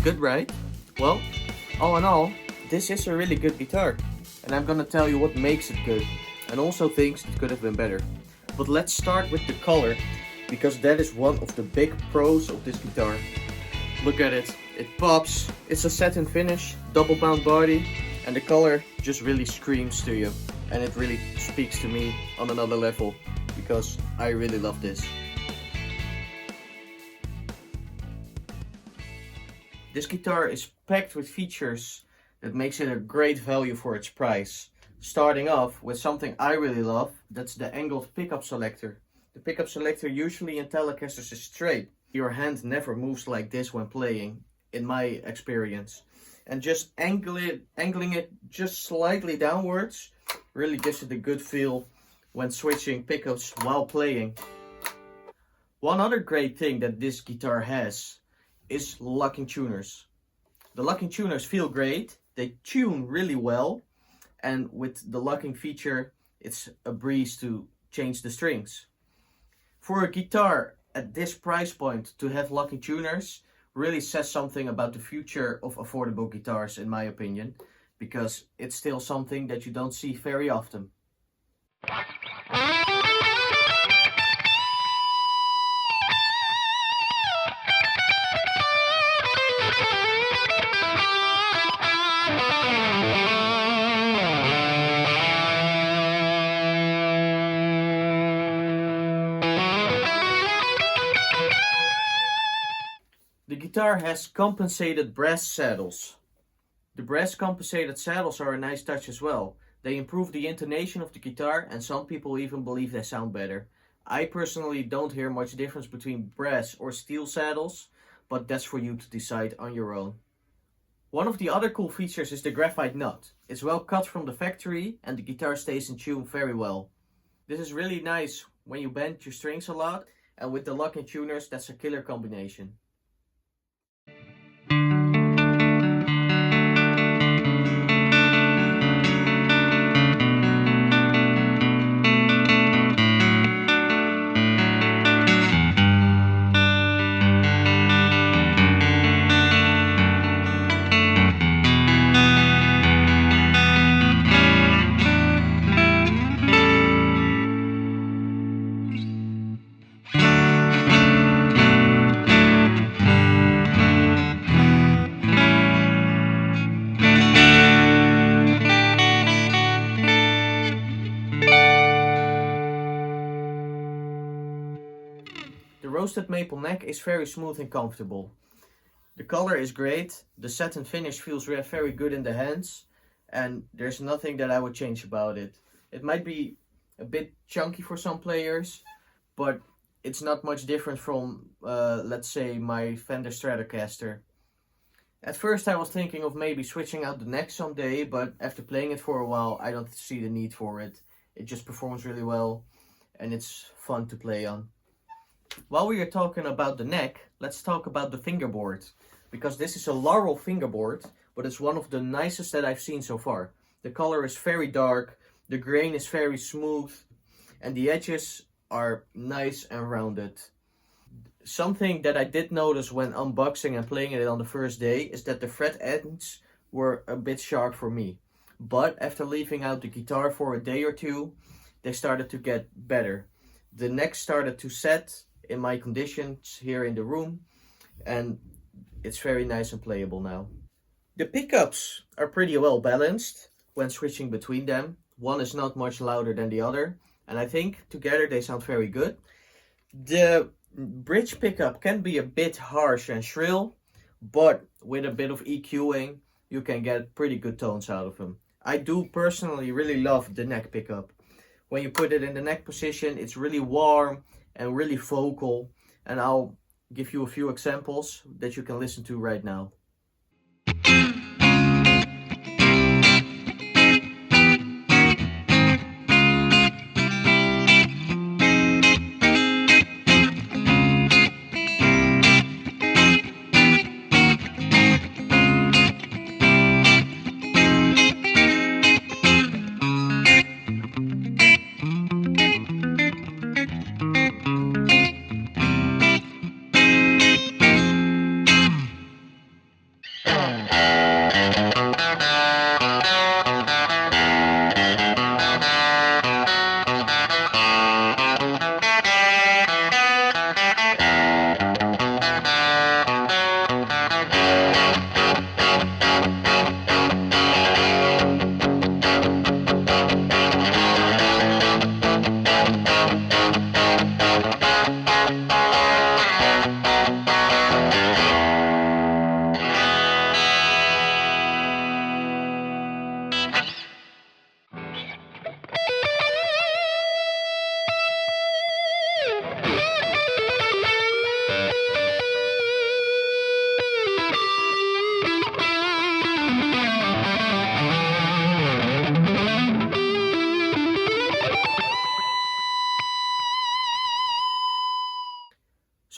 good, right? Well, all in all, this is a really good guitar. And I'm gonna tell you what makes it good. And also things that could have been better. But let's start with the color, because that is one of the big pros of this guitar. Look at it, it pops, it's a satin finish, double bound body, and the color just really screams to you. And it really speaks to me on another level, because I really love this. This guitar is packed with features that makes it a great value for its price. Starting off with something I really love, that's the angled pickup selector. The pickup selector usually in Telecasters is straight. Your hand never moves like this when playing, in my experience. And just angling it just slightly downwards really gives it a good feel when switching pickups while playing. One other great thing that this guitar has is locking tuners. The locking tuners feel great, they tune really well, and with the locking feature it's a breeze to change the strings. For a guitar at this price point to have locking tuners really says something about the future of affordable guitars, in my opinion, because it's still something that you don't see very often. The guitar has compensated brass saddles. The brass compensated saddles are a nice touch as well. They improve the intonation of the guitar and some people even believe they sound better. I personally don't hear much difference between brass or steel saddles, but that's for you to decide on your own. One of the other cool features is the graphite nut. It's well cut from the factory and the guitar stays in tune very well. This is really nice when you bend your strings a lot, and with the locking tuners that's a killer combination. The roasted maple neck is very smooth and comfortable. The color is great, the satin finish feels very good in the hands, and there's nothing that I would change about it. It might be a bit chunky for some players, but it's not much different from, let's say, my Fender Stratocaster. At first I was thinking of maybe switching out the neck someday, but after playing it for a while I don't see the need for it. It just performs really well and it's fun to play on. While we are talking about the neck, let's talk about the fingerboard. Because this is a Laurel fingerboard, but it's one of the nicest that I've seen so far. The color is very dark, the grain is very smooth, and the edges are nice and rounded. Something that I did notice when unboxing and playing it on the first day is that the fret ends were a bit sharp for me. But after leaving out the guitar for a day or two, they started to get better. The neck started to set in my conditions here in the room, and it's very nice and playable now. The pickups are pretty well balanced when switching between them. One is not much louder than the other, and I think together they sound very good. The bridge pickup can be a bit harsh and shrill, but with a bit of EQing you can get pretty good tones out of them. I do personally really love the neck pickup. When you put it in the neck position, it's really warm and really vocal, and I'll give you a few examples that you can listen to right now.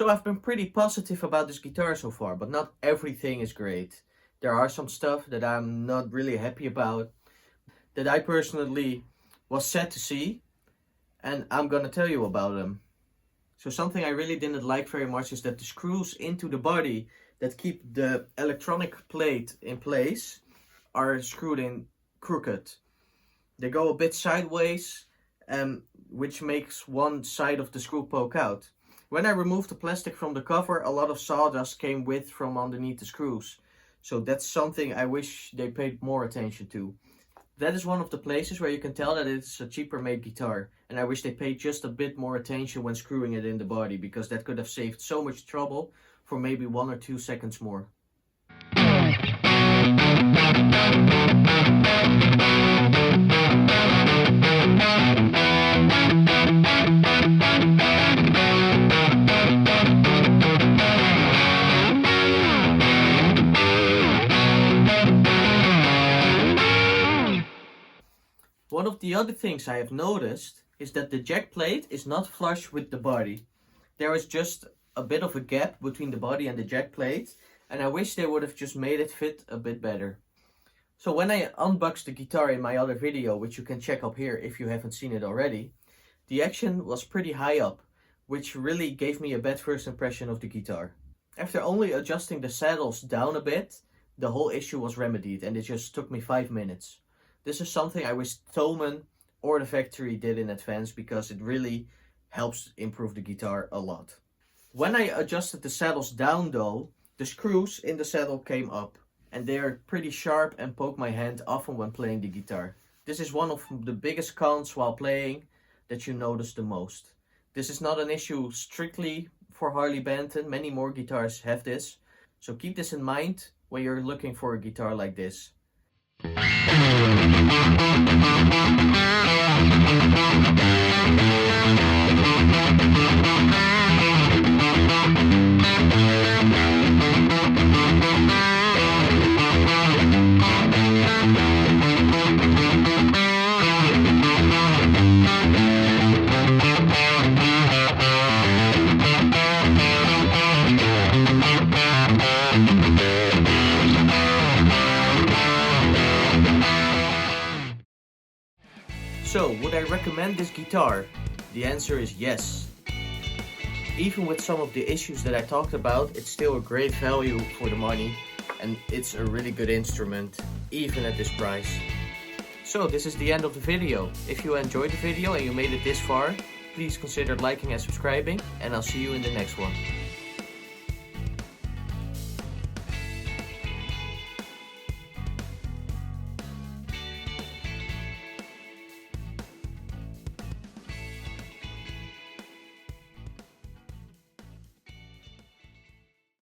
So I've been pretty positive about this guitar so far, but not everything is great. There are some stuff that I'm not really happy about, that I personally was sad to see, and I'm gonna tell you about them. So something I really didn't like very much is that the screws into the body that keep the electronic plate in place are screwed in crooked. They go a bit sideways, which makes one side of the screw poke out. When I removed the plastic from the cover, a lot of sawdust came with from underneath the screws. So that's something I wish they paid more attention to. That is one of the places where you can tell that it's a cheaper made guitar. And I wish they paid just a bit more attention when screwing it in the body, because that could have saved so much trouble for maybe 1 or 2 seconds more. One of the other things I have noticed is that the jack plate is not flush with the body. There is just a bit of a gap between the body and the jack plate, and I wish they would have just made it fit a bit better. So when I unboxed the guitar in my other video, which you can check up here if you haven't seen it already, the action was pretty high up, which really gave me a bad first impression of the guitar. After only adjusting the saddles down a bit, the whole issue was remedied, and it just took me 5 minutes. This is something I wish Thomann or the factory did in advance, because it really helps improve the guitar a lot. When I adjusted the saddles down though, the screws in the saddle came up, and they are pretty sharp and poke my hand often when playing the guitar. This is one of the biggest cons while playing that you notice the most. This is not an issue strictly for Harley Benton, many more guitars have this, so keep this in mind when you're looking for a guitar like this. So, would I recommend this guitar? The answer is yes. Even with some of the issues that I talked about, it's still a great value for the money, and it's a really good instrument, even at this price. So this is the end of the video. If you enjoyed the video and you made it this far, please consider liking and subscribing, and I'll see you in the next one.